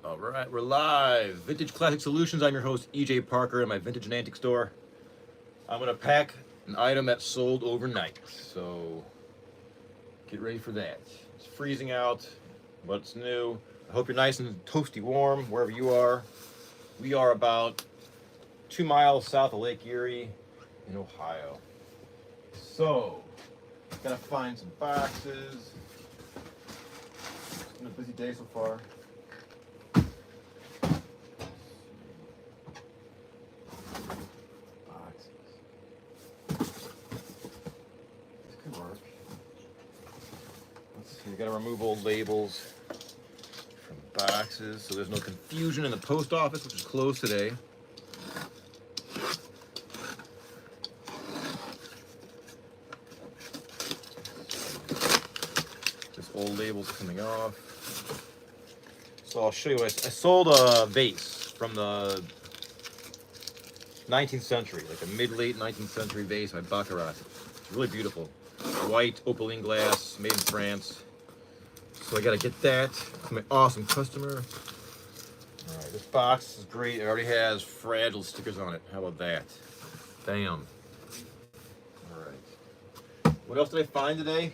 All right, we're live. Vintage Classic Solutions. I'm your host, EJ Parker, in my vintage and antique store. I'm going to pack an item that sold overnight. So get ready for that. It's freezing out, but it's new. I hope you're nice and toasty warm wherever you are. We are about 2 miles south of Lake Erie in Ohio. So, gotta find some boxes. It's been a busy day so far. You gotta remove old labels from boxes so there's no confusion in the post office, which is closed today. Just old labels coming off. So I'll show you what I sold a vase from the 19th century, like a mid-late 19th century vase by Baccarat. It's really beautiful. White opaline glass, made in France. So I gotta get that to my awesome customer. Alright, this box is great. It already has fragile stickers on it. How about that? Bam. Alright. What else did I find today?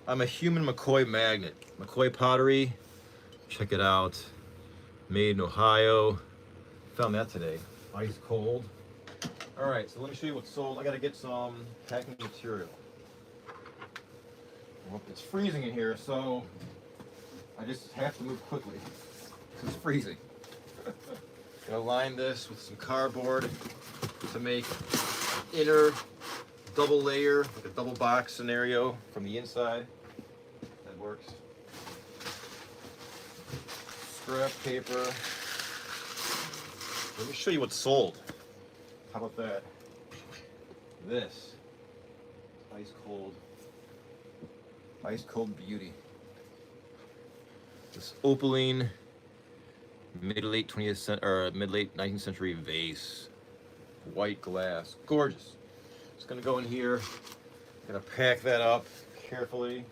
I'm a human McCoy magnet. McCoy pottery. Check it out. Made in Ohio. Found that today. Ice cold. Alright, so let me show you what's sold. I gotta get some packing material. Well, it's freezing in here, so I just have to move quickly because it's freezing. Gonna line this with some cardboard to make inner double layer, like a double box scenario from the inside. That works. Scrap paper. Let me show you what's sold. How about that? This ice cold beauty. This opaline mid-late 19th century vase, white glass, gorgeous. It's gonna go in here. Gonna pack that up carefully.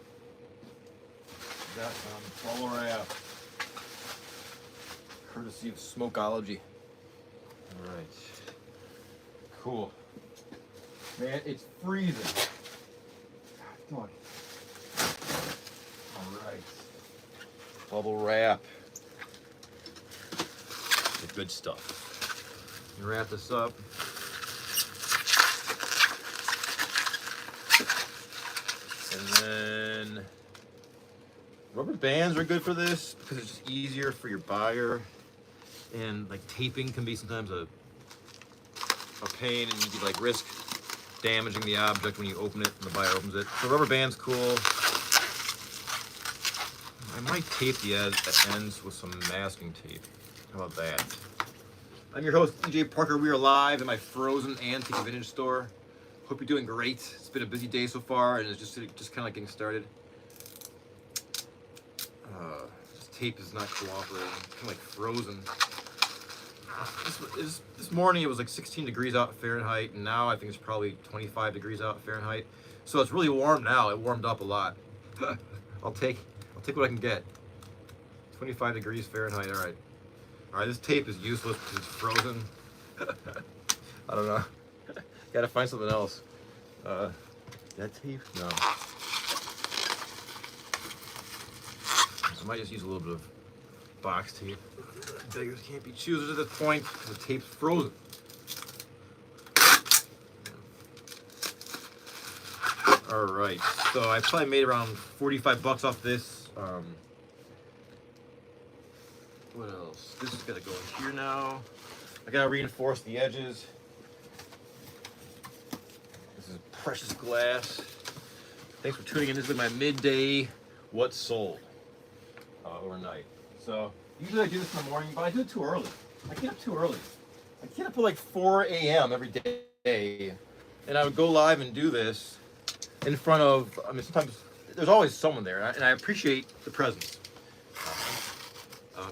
Got some bubble wrap, courtesy of Smokeology. All right, cool. Man, it's freezing. Come on. All right. Bubble wrap. The good stuff. You wrap this up. And then rubber bands are good for this because it's just easier for your buyer. And like taping can be sometimes a pain, and you could like risk damaging the object when you open it and the buyer opens it. So rubber band's cool. I might tape the ends with some masking tape. How about that? I'm your host, EJ Parker. We are live in my frozen antique vintage store. Hope you're doing great. It's been a busy day so far, and it's just kind of like getting started. This tape is not cooperating. It's kind of like frozen. This morning it was like 16 degrees out Fahrenheit, and now I think it's probably 25 degrees out Fahrenheit. So it's really warm now. It warmed up a lot. I'll take what I can get. 25 degrees Fahrenheit. All right. This tape is useless because it's frozen. I don't know. Gotta find something else. That tape? No. I might just use a little bit of box tape. Beggars can't be choosers at this point. The tape's frozen. All right. So I probably made around 45 bucks off this. What else? This is gonna go in here now. I gotta reinforce the edges. This is precious glass. Thanks for tuning in. This is my midday what sold overnight. So usually I do this in the morning, but I do it too early. I get up too early. I get up at like 4 a.m. every day, and I would go live and do this in front of. I mean, sometimes there's always someone there, and I appreciate the presence.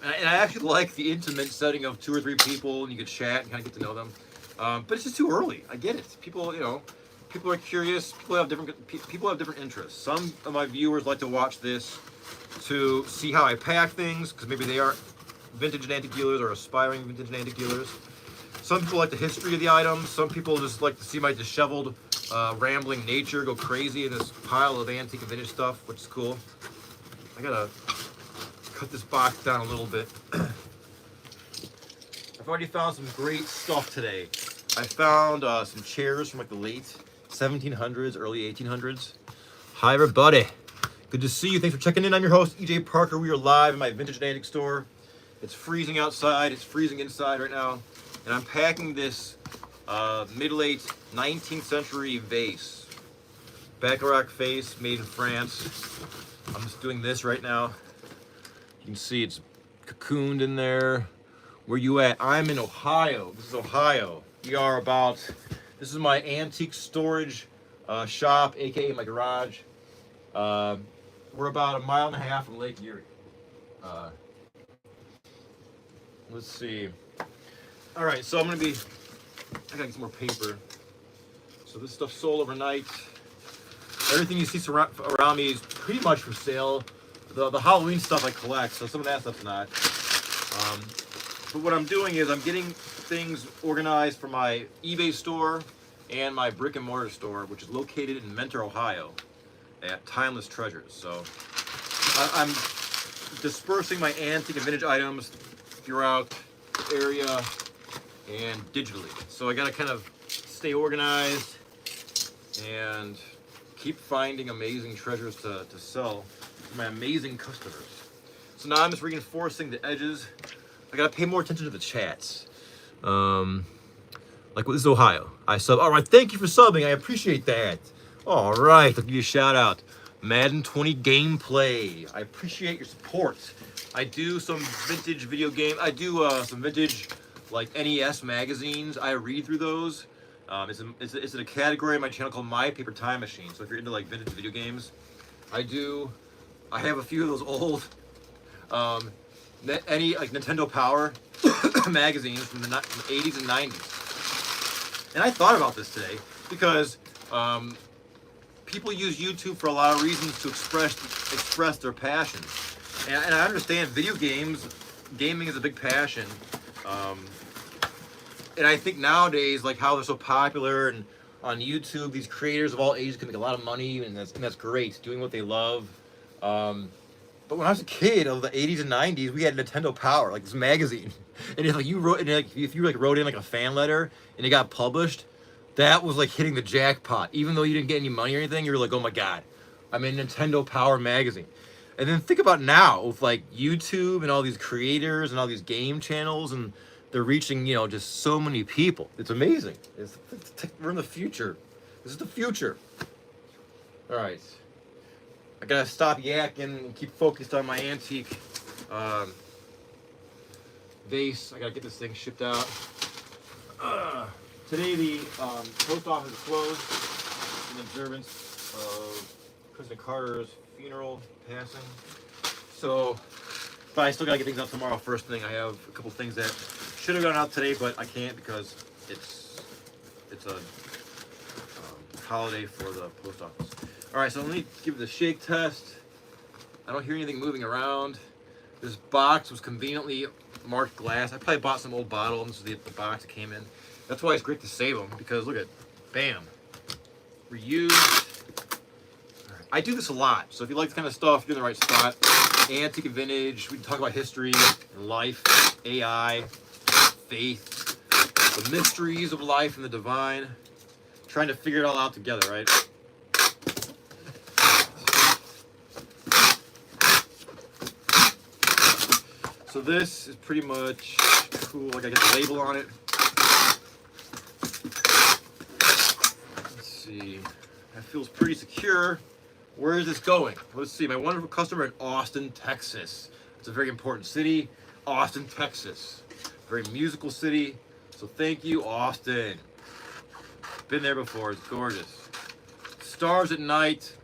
And I actually like the intimate setting of 2 or 3 people, and you can chat and kind of get to know them. But it's just too early. I get it. People, people are curious. People have different interests. Some of my viewers like to watch this to see how I pack things, because maybe they aren't vintage and antique dealers or aspiring vintage and antique dealers. Some people like the history of the items. Some people just like to see my disheveled, rambling nature go crazy in this pile of antique and vintage stuff, which is cool. I gotta cut this box down a little bit. I've already found some great stuff today. I found some chairs from like the late 1700s, early 1800s. Hi everybody. Good to see you. Thanks for checking in. I'm your host, EJ Parker. We are live in my vintage and antique store. It's freezing outside. It's freezing inside right now. And I'm packing this mid-late 19th century vase. Baccarat vase made in France. I'm just doing this right now. You can see it's cocooned in there. Where you at? I'm in Ohio. This is Ohio. We are about, this is my antique storage shop, aka my garage. We're about 1.5 miles from Lake Erie. Let's see. All right, so I gotta get some more paper. So this stuff sold overnight. Everything you see around me is pretty much for sale. The Halloween stuff I collect, so some of that stuff's not. But what I'm doing is I'm getting things organized for my eBay store and my brick and mortar store, which is located in Mentor, Ohio, at Timeless Treasures. So I'm dispersing my antique and vintage items throughout the area and digitally. So I gotta kind of stay organized and keep finding amazing treasures to sell to my amazing customers. So now I'm just reinforcing the edges. I gotta pay more attention to the chats. Like this is Ohio. I sub. All right, thank you for subbing. I appreciate that. All right, I'll give you a shout out. Madden 20 gameplay. I appreciate your support. I do some vintage video game. I do some vintage like NES magazines. I read through those. It's in a category on my channel called My Paper Time Machine. So if you're into like vintage video games, I have a few of those old like Nintendo Power magazines from the 80s and 90s. And I thought about this today because people use YouTube for a lot of reasons to express their passion. And I understand gaming is a big passion. And I think nowadays, like how they're so popular and on YouTube, these creators of all ages can make a lot of money, and that's great, doing what they love. But when I was a kid of the 80s and 90s, we had Nintendo Power, like this magazine. And if like you wrote, and like if you like wrote in like a fan letter and it got published, that was like hitting the jackpot. Even though you didn't get any money or anything, you were like, oh my God, I'm in Nintendo Power magazine. And then think about now with like YouTube and all these creators and all these game channels, and they're reaching, just so many people. It's amazing. We're in the future. This is the future. All right. I gotta stop yakking and keep focused on my antique vase. I gotta get this thing shipped out. Today the post office is closed in observance of President Carter's funeral passing. So, but I still gotta get things out tomorrow first thing. I have a couple things that should have gone out today, but I can't because it's a holiday for the post office. All right, so let me give it the shake test. I don't hear anything moving around. This box was conveniently marked glass. I probably bought some old bottle. This is the box it came in. That's why it's great to save them, because look at, bam, reused. Right. I do this a lot, so if you like this kind of stuff, you're in the right spot. Antique and vintage. We can talk about history and life, AI, faith, the mysteries of life and the divine. Trying to figure it all out together, right? So this is pretty much cool. Like I get the label on it. Let's see. That feels pretty secure. Where is this going? Let's see. My wonderful customer in Austin, Texas. It's a very important city. Austin, Texas. Very musical city. So thank you, Austin. Been there before. It's gorgeous. Stars at night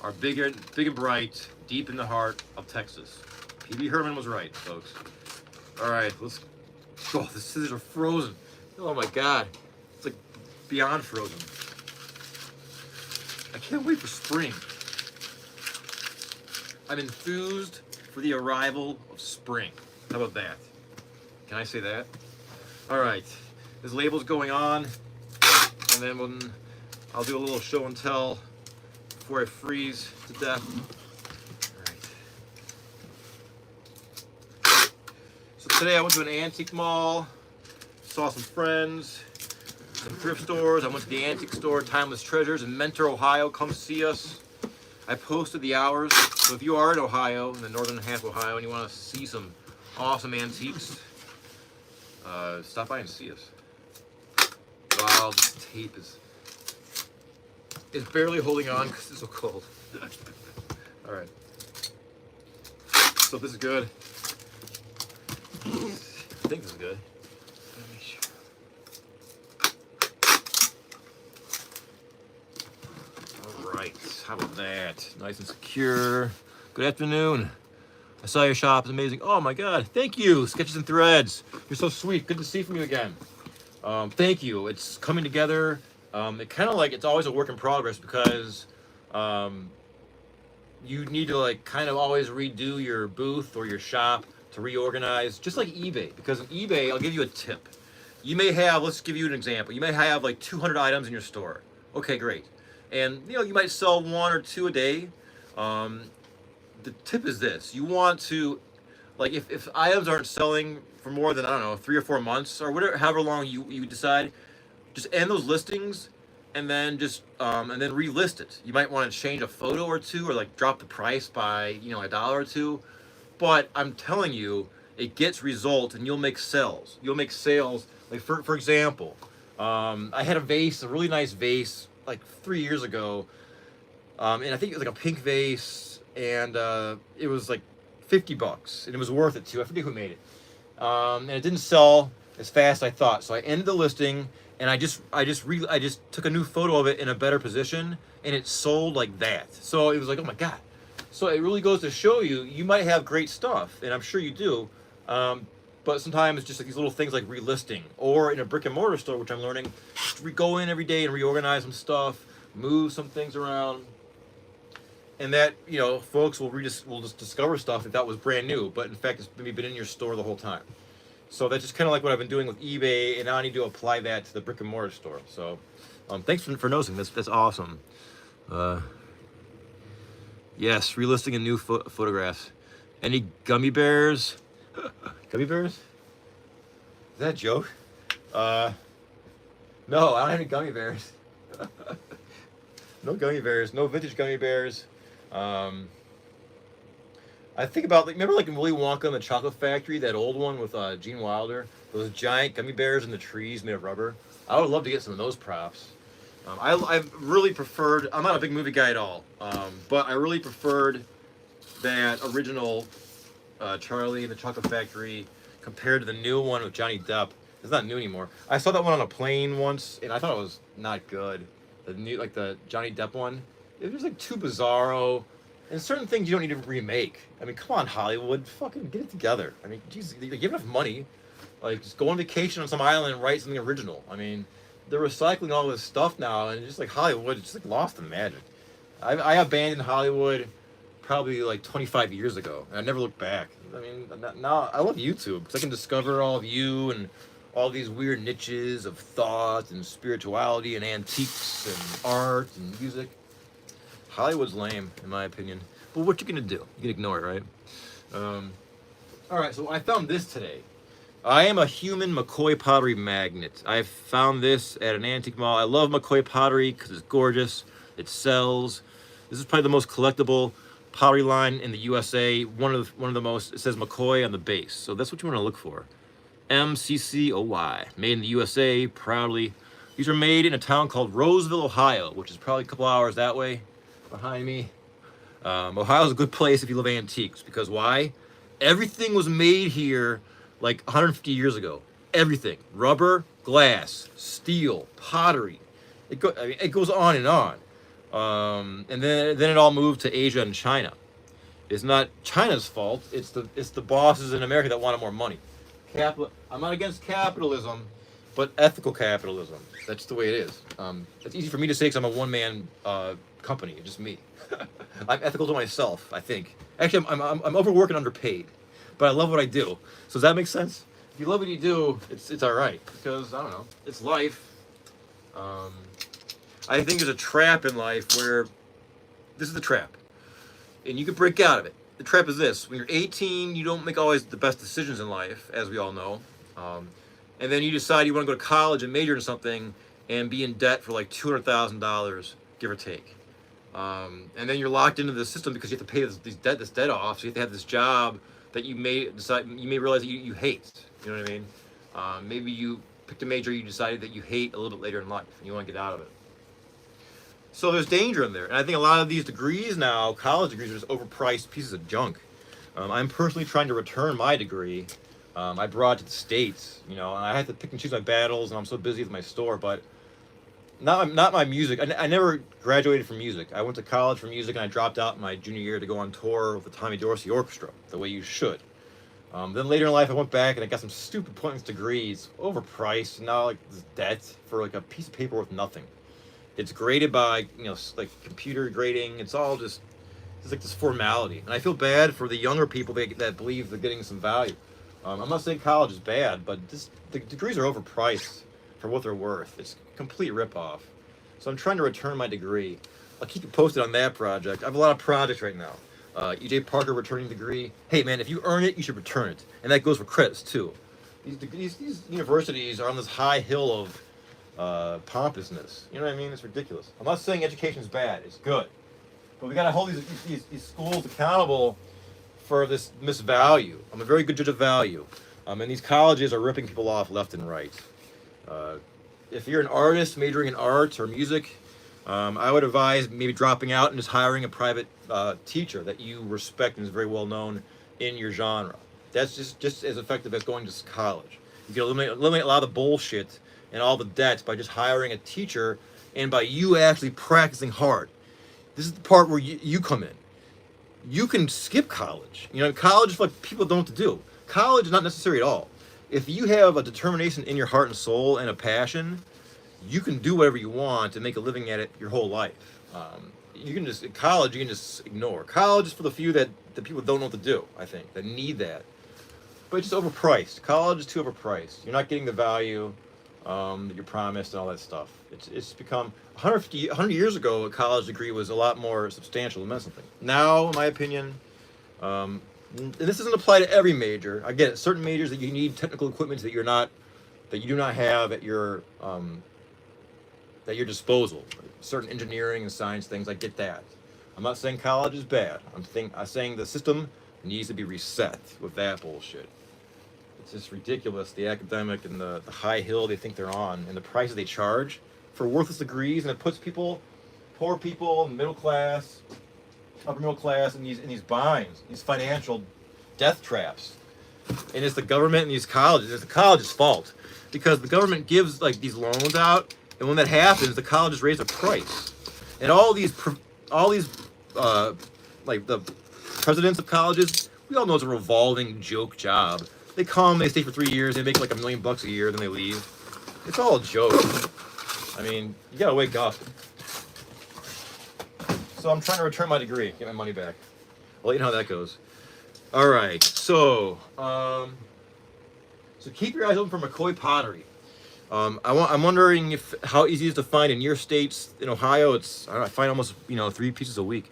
are big and bright, deep in the heart of Texas. P.B. Herman was right, folks. All right, let's go. Oh, the scissors are frozen. Oh my God. It's like beyond frozen. I can't wait for spring. I'm enthused for the arrival of spring. How about that? Can I say that? All right. This label's going on, and then I'll do a little show and tell before I freeze to death. All right. So today I went to an antique mall, saw some friends, some thrift stores. I went to the antique store, Timeless Treasures in Mentor, Ohio. Come see us. I posted the hours, so if you are in Ohio, in the northern half of Ohio, and you want to see some awesome antiques, stop by and see us. Wow, this tape is barely holding on because it's so cold. All right. So this is good. I think this is good. Let me make sure. All right. How about that? Nice and secure. Good afternoon. I saw your shop. It's amazing. Oh my God. Thank you. Sketches and Threads. You're so sweet. Good to see from you again. Thank you. It's coming together. It kind of like, it's always a work in progress because you need to like kind of always redo your booth or your shop to reorganize, just like eBay. Because in eBay, I'll give you a tip. You may have, let's give you an example. You may have like 200 items in your store. Okay, great. And you know, you might sell 1 or 2 a day. The tip is this. You want to, like if items aren't selling for more than, I don't know, 3 or 4 months or whatever, however long you decide, just end those listings and then just and then relist it. You might want to change a photo or two or like drop the price by, you know, $1 or $2. But I'm telling you, it gets results and you'll make sales. You'll make sales. Like for example, I had a vase, a really nice vase, like 3 years ago, and I think it was like a pink vase, and it was like $50, and it was worth it too. I forget who made it, and it didn't sell as fast as I thought. So I ended the listing, and I just took a new photo of it in a better position, and it sold like that. So it was like, oh my God. So it really goes to show you, you might have great stuff, and I'm sure you do, but sometimes it's just like these little things like relisting, or in a brick and mortar store, which I'm learning, go in every day and reorganize some stuff, move some things around, and that, you know, folks will just discover stuff if that was brand new, but in fact it's maybe been in your store the whole time. So that's just kind of like what I've been doing with eBay, and now I need to apply that to the brick and mortar store. So thanks for noticing. That's awesome. Yes, relisting and new photographs. Any gummy bears? Gummy bears? Is that a joke? No, I don't have any gummy bears. No gummy bears. No vintage gummy bears. I think about, like, remember like in Willy Wonka and the Chocolate Factory, that old one with Gene Wilder? Those giant gummy bears in the trees made of rubber? I would love to get some of those props. I've really preferred, I'm not a big movie guy at all, but I really preferred that original Charlie and the Chocolate Factory compared to the new one with Johnny Depp. It's not new anymore. I saw that one on a plane once, and I thought it was not good. The new, like the Johnny Depp one, it was like too bizarro. And certain things you don't need to remake. I mean, come on, Hollywood, fucking get it together. I mean, geez, you give enough money, like just go on vacation on some island and write something original. I mean, they're recycling all this stuff now, and just like Hollywood, it's just like lost in magic. I abandoned Hollywood probably like 25 years ago, and I never looked back. I mean, now I love YouTube because I can discover all of you and all these weird niches of thought and spirituality and antiques and art and music. Hollywood's lame, in my opinion. But what you gonna do? You can ignore it, right? All right, so I found this today. I am a human McCoy pottery magnet. I found this at an antique mall. I love McCoy pottery because it's gorgeous. It sells. This is probably the most collectible pottery line in the USA. One of the most. It says McCoy on the base, so that's what you want to look for. MCCOY, made in the USA, proudly. These were made in a town called Roseville, Ohio, which is probably a couple hours that way behind me. Ohio's a good place if you love antiques, because why? Everything was made here like 150 years ago. Everything. Rubber, glass, steel, pottery. It goes on and on. And then it all moved to Asia and China. It's not China's fault. It's the bosses in America that wanted more money. I'm not against capitalism, but ethical capitalism. That's the way it is. It's easy for me to say because I'm a one-man company. It's just me. I'm ethical to myself, I think. Actually, I'm overworked and underpaid, but I love what I do. So does that make sense? if you love what you do, it's all right, because I don't know, it's life. I think there's a trap in life where this is the trap, and you can break out of it. The trap is this: when you're 18, you don't make always the best decisions in life, as we all know, and then you decide you want to go to college and major in something and be in debt for like $200,000, give or take. And then you're locked into the system because you have to pay this debt off. So you have to have this job that you may realize that you hate. You know what I mean? Maybe you picked a major you decided that you hate a little bit later in life and you want to get out of it. So there's danger in there. And I think a lot of these degrees now, college degrees, are just overpriced pieces of junk. I'm personally trying to return my degree. I brought it to the States, and I had to pick and choose my battles, and I'm so busy with my store, but not my music. I never graduated from music. I went to college for music, and I dropped out my junior year to go on tour with the Tommy Dorsey Orchestra, the way you should. Then later in life, I went back and I got some stupid pointless degrees, overpriced, and now like this debt for like a piece of paper worth nothing. It's graded by like computer grading. It's all just like this formality, and I feel bad for the younger people that believe they're getting some value. I'm not saying college is bad, but the degrees are overpriced for what they're worth. It's a complete ripoff. So I'm trying to return my degree. I'll keep you posted on that project. I have a lot of projects right now. EJ Parker returning degree. Hey man, if you earn it, you should return it, and that goes for credits too. These universities are on this high hill of pompousness. You know what I mean? It's ridiculous. I'm not saying education is bad. It's good, but we got to hold these schools accountable for this misvalue. I'm a very good judge of value, and these colleges are ripping people off left and right. If you're an artist majoring in art or music, I would advise maybe dropping out and just hiring a private teacher that you respect and is very well known in your genre. That's just as effective as going to college. You can eliminate a lot of the bullshit and all the debts by just hiring a teacher and by you actually practicing hard. This is the part where you come in. You can skip college. College is what people don't know what to do. College is not necessary at all. If you have a determination in your heart and soul and a passion, you can do whatever you want and make a living at it your whole life. College you can just ignore. College is for the few that people don't know what to do, I think, that need that. But it's just overpriced. College is too overpriced. You're not getting the value that you're promised and all that stuff. It's become 100 years ago, a college degree was a lot more substantial and meant something. Now, in my opinion, and this doesn't apply to every major. I get it. Certain majors that you need technical equipment that you do not have at your disposal. Certain engineering and science things, I get that. I'm not saying college is bad. I'm saying the system needs to be reset with that bullshit. It's just ridiculous, the academic and the high hill they think they're on and the prices they charge for worthless degrees, and it puts poor people, middle class, upper middle class, in these binds, these financial death traps. And it's the government and these colleges. It's the college's fault because the government gives like these loans out, and when that happens, the colleges raise the price. And all these like the presidents of colleges, we all know it's a revolving joke job. They come, they stay for 3 years, they make like $1 million a year, then they leave. It's all a joke. I mean, you gotta wake up. So I'm trying to return my degree, get my money back. I'll let you know how that goes. All right, so keep your eyes open for McCoy pottery. I'm wondering how easy it is to find in your states. In Ohio, I find almost 3 pieces a week.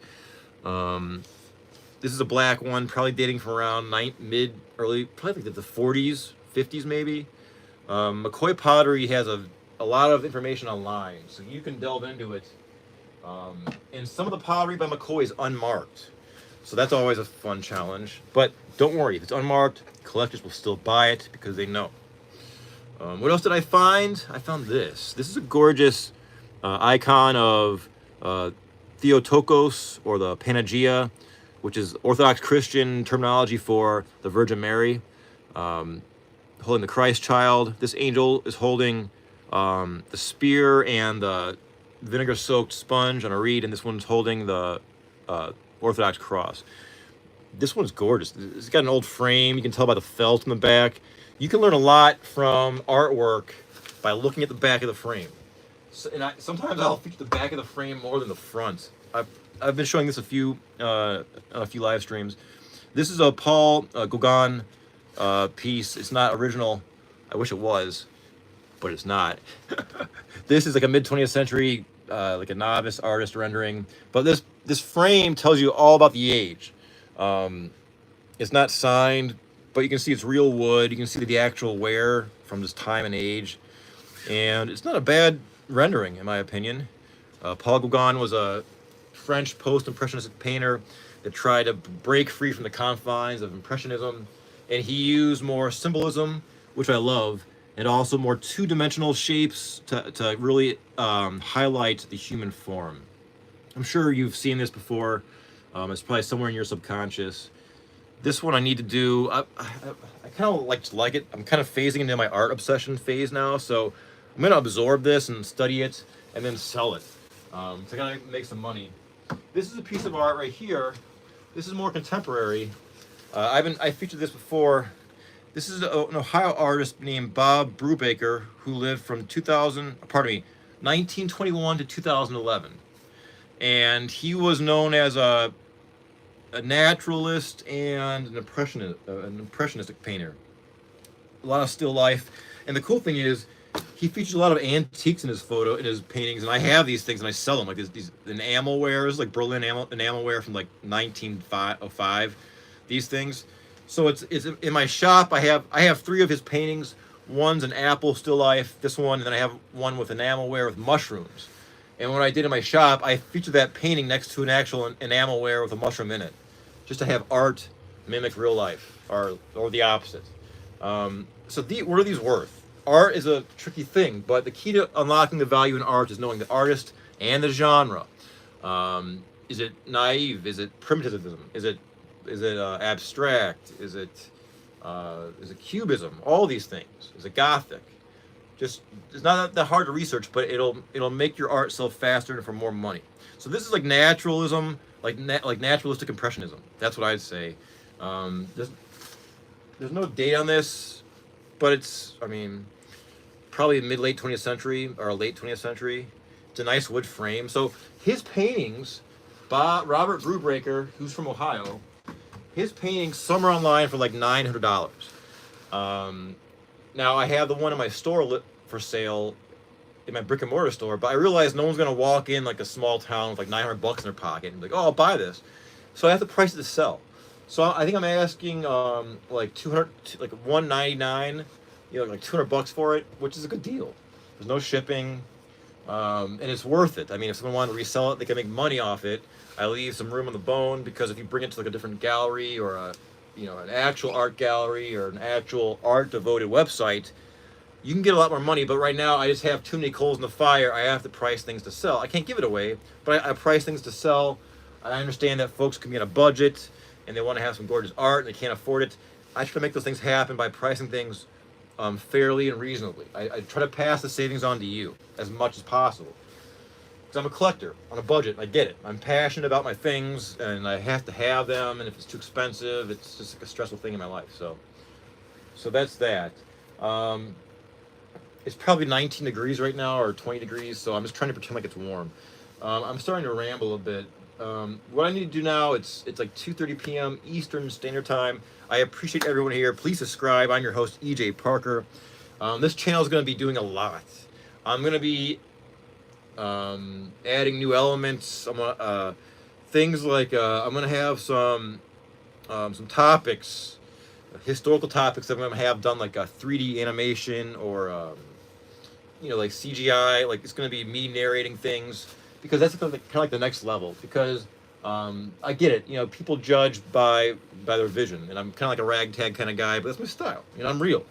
This is a black one, probably dating from around early, probably like the 40s, 50s maybe. McCoy pottery has a lot of information online, so you can delve into it. And some of the pottery by McCoy is unmarked, so that's always a fun challenge. But don't worry, if it's unmarked, collectors will still buy it because they know. What else did I find? I found this. This is a gorgeous icon of Theotokos, or the Panagia, which is Orthodox Christian terminology for the Virgin Mary, holding the Christ child. This angel is holding the spear and the vinegar-soaked sponge on a reed, and this one's holding the Orthodox cross. This one's gorgeous. It's got an old frame. You can tell by the felt in the back. You can learn a lot from artwork by looking at the back of the frame. Sometimes I'll feature the back of the frame more than the front. I've been showing this a few live streams. This is a Paul Gauguin piece. It's not original. I wish it was, but it's not. This is like a mid 20th century, like a novice artist rendering. But this frame tells you all about the age. It's not signed, but you can see it's real wood. You can see the actual wear from this time and age, and it's not a bad rendering in my opinion. Paul Gauguin was a French post-impressionistic painter that tried to break free from the confines of impressionism, and he used more symbolism, which I love, and also more two-dimensional shapes to really highlight the human form. I'm sure you've seen this before. It's probably somewhere in your subconscious. This one I need to do. I kind of like it. I'm kind of phasing into my art obsession phase now, so I'm gonna absorb this and study it and then sell it. So I gotta make some money. This is a piece of art right here. This is more contemporary. I featured this before. This is an Ohio artist named Bob Brubaker who lived from 1921 to 2011, and he was known as a naturalist and an impressionistic painter. A lot of still life, and the cool thing is, he features a lot of antiques in his paintings, and I have these things and I sell them, like these enamelwares, like Berlin enamelware from like 1905. These things. So it's in my shop. I have 3 of his paintings. One's an apple still life, this one, and then I have one with enamelware with mushrooms. And what I did in my shop, I featured that painting next to an actual enamelware with a mushroom in it, just to have art mimic real life, or the opposite. So what are these worth? Art is a tricky thing, but the key to unlocking the value in art is knowing the artist and the genre. Is it naive? Is it primitivism? Is it abstract? Is it cubism? All these things. Is it gothic? Just, it's not that hard to research, but it'll make your art sell faster and for more money. So this is like naturalism, like naturalistic impressionism. That's what I'd say. There's no date on this, but it's, I mean, probably late 20th century or late 20th century. It's a nice wood frame. So his paintings, Robert Brubaker, who's from Ohio, his paintings, some are online for like $900. Now I have the one in my store for sale, in my brick and mortar store, but I realized no one's gonna walk in like a small town with like $900 in their pocket and be like, oh, I'll buy this. So I have to price it to sell. So I think I'm asking like $199, like $200 for it, which is a good deal. There's no shipping, and it's worth it. I mean, if someone wanted to resell it, they can make money off it. I leave some room on the bone, because if you bring it to like a different gallery or an actual art gallery or an actual art devoted website, you can get a lot more money. But right now I just have too many coals in the fire. I have to price things to sell. I can't give it away, but I price things to sell. I understand that folks can be on a budget and they want to have some gorgeous art and they can't afford it. I try to make those things happen by pricing things fairly and reasonably. I try to pass the savings on to you as much as possible. Because I'm a collector on a budget. I get it. I'm passionate about my things and I have to have them, and if it's too expensive, it's just like a stressful thing in my life. So that's that. It's probably 19 degrees right now, or 20 degrees, so I'm just trying to pretend like it's warm. I'm starting to ramble a bit. What I need to do now, it's like 2:30 p.m. Eastern Standard Time. I appreciate everyone here. Please subscribe. I'm your host, EJ Parker. This channel is going to be doing a lot. I'm going to be adding new elements. Things like I'm going to have some topics, historical topics that I'm going to have done, like a 3D animation, or like CGI. Like, it's going to be me narrating things, because that's kind of like the next level. Because I get it, people judge by their vision, and I'm kind of like a ragtag kind of guy, but that's my style. I'm real.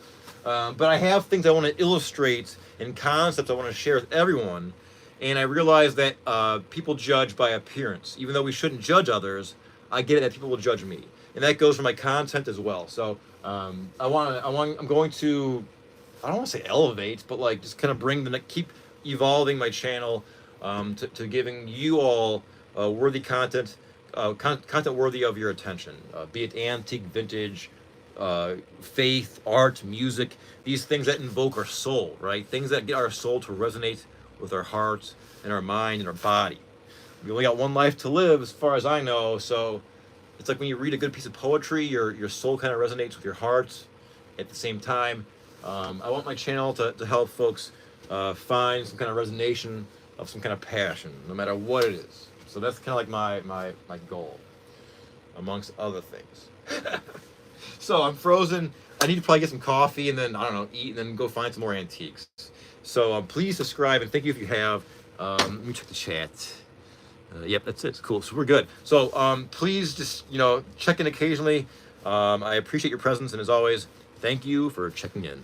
But I have things I want to illustrate and concepts I want to share with everyone, and I realize that people judge by appearance. Even though we shouldn't judge others, I get it that people will judge me, and that goes for my content as well. So I'm going to, I don't want to say elevate, but like just kind of keep evolving my channel to giving you all worthy content, content worthy of your attention, be it antique, vintage, faith, art, music, these things that invoke our soul, right? Things that get our soul to resonate with our hearts and our mind and our body. We only got one life to live, as far as I know, so it's like when you read a good piece of poetry, your soul kind of resonates with your heart, at the same time. I want my channel to help folks find some kind of resonation of some kind of passion, no matter what it is. So that's kind of like my goal, amongst other things. So I'm frozen. I need to probably get some coffee and then, I don't know, eat and then go find some more antiques. So please subscribe and thank you if you have. Let me check the chat. Yep, that's it. Cool. So we're good. So please just, check in occasionally. I appreciate your presence, and as always, thank you for checking in.